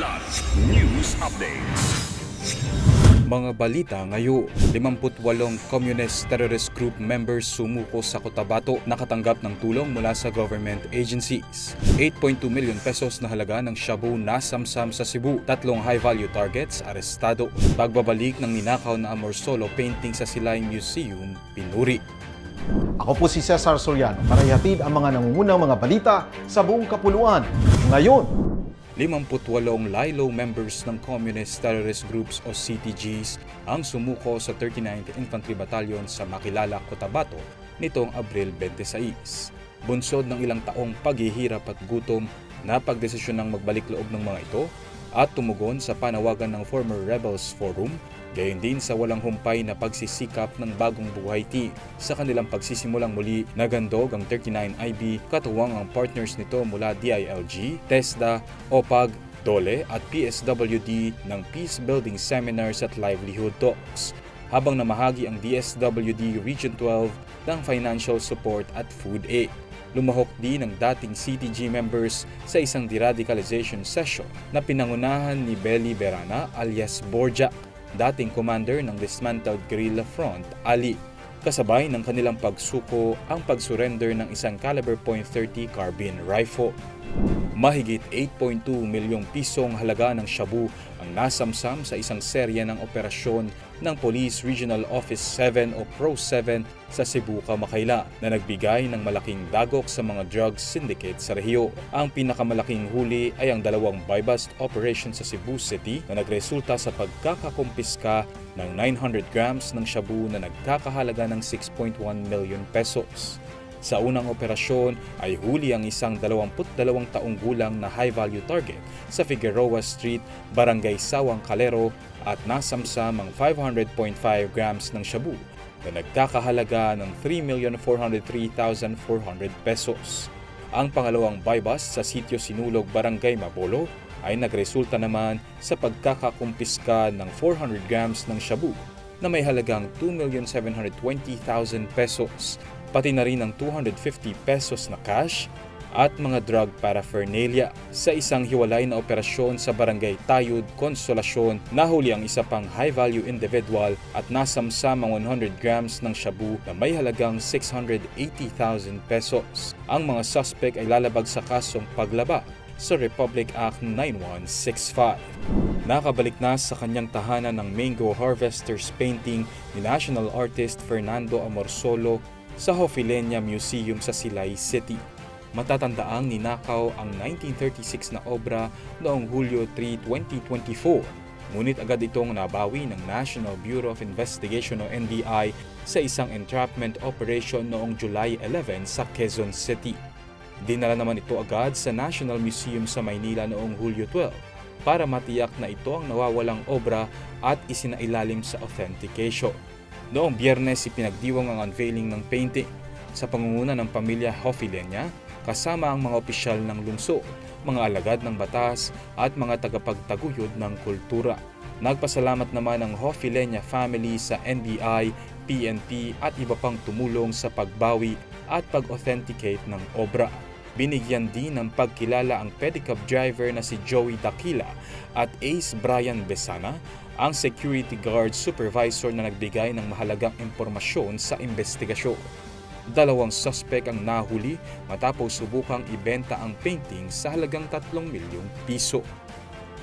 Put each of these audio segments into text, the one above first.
Kidlat News Updates. Mga balita ngayon, 58 Communist Terrorist Group members sumuko sa Cotabato nakatanggap ng tulong mula sa government agencies. 8.2 million pesos na halaga ng shabu nasamsam sa Cebu. 3 high-value targets arestado. Pagbabalik ng ninakaw na Amorsolo painting sa Silay Museum, pinuri. Ako po si Cesar Soriano para ihatid ang mga nangungunang mga balita sa buong kapuluan. Ngayon, 58 LILO members ng Communist Terrorist Groups o CTGs ang sumuko sa 39th Infantry Battalion sa Makilala, Cotabato nitong Abril 26. Bunsod ng ilang taong paghihirap at gutom na pagdesisyon ng magbalik loob ng mga ito at tumugon sa panawagan ng former Rebels Forum, gayon din sa walang humpay na pagsisikap ng bagong buhay team. Sa kanilang pagsisimulang muli, nagandog ang 39IB, katuwang ang partners nito mula DILG, TESDA, OPAG, DOLE at PSWD ng Peace Building Seminars at Livelihood Talks, habang namahagi ang DSWD Region 12 ng financial support at food aid. Lumahok din ang dating CTG members sa isang deradicalization session na pinangunahan ni Belly Berana alias Borja, dating commander ng Dismantled Guerrilla Front, Ali. Kasabay ng kanilang pagsuko ang pag-surrender ng isang caliber .30 carbine rifle. Mahigit 8.2 milyong pisong halaga ng shabu ang nasamsam sa isang serya ng operasyon ng Police Regional Office 7 o Pro 7 sa Cebu, Kamakayla na nagbigay ng malaking dagok sa mga drug syndicate sa rehiyon. Ang pinakamalaking huli ay ang 2 buy-bust operation sa Cebu City na nagresulta sa pagkakakumpiska ng 900 grams ng shabu na nagkakahalaga ng 6.1 million pesos. Sa unang operasyon ay huli ang isang 22 taong gulang na high-value target sa Figueroa Street, Barangay Sawang Calero at nasamsam ang 500.5 grams ng shabu na nagkakahalaga ng 3,403,400 pesos. Ang pangalawang buy-bust sa Sitio Sinulog, Barangay Mabolo ay nagresulta naman sa pagkakakumpiska ng 400 grams ng shabu na may halagang 2,720,000 pesos, pati na rin ang 250 pesos na cash at mga drug paraphernalia. Sa isang hiwalay na operasyon sa Barangay Tayud, Consolacion, nahuli ang isa pang high-value individual at nasamsam ang 100 grams ng shabu na may halagang 680,000 pesos. Ang mga suspect ay lalabag sa kasong paglaba sa Republic Act 9165. Nakabalik na sa kanyang tahanan ng Mango Harvesters painting ni national artist Fernando Amorsolo sa Hofilenya Museum sa Silay City. Matatandaang ninakaw ang 1936 na obra noong Hulyo 3, 2024. Ngunit agad itong nabawi ng National Bureau of Investigation o NBI sa isang entrapment operation noong July 11 sa Quezon City. Dinala naman ito agad sa National Museum sa Maynila noong Hulyo 12 para matiyak na ito ang nawawalang obra at isinailalim sa authentication. Noong Biyernes, ipinagdiwang ang unveiling ng painting sa pangunguna ng pamilya Hofilenya kasama ang mga opisyal ng lungsod, mga alagad ng batas at mga tagapagtaguyod ng kultura. Nagpasalamat naman ang Hofilenya family sa NBI, PNP at iba pang tumulong sa pagbawi at pag-authenticate ng obra. Binigyan din ng pagkilala ang pedicab driver na si Joey Dakila at Ace Brian Besana, ang security guard supervisor na nagbigay ng mahalagang impormasyon sa investigasyon. 2 suspect ang nahuli matapos subukang ibenta ang painting sa halagang 3 milyong piso.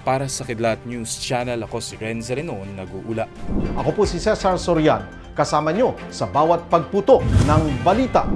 Para sa Kidlat News Channel, ako si Renzo Renon, nag-uula. ako po si Cesar Soriano, kasama nyo sa bawat pagputo ng balita.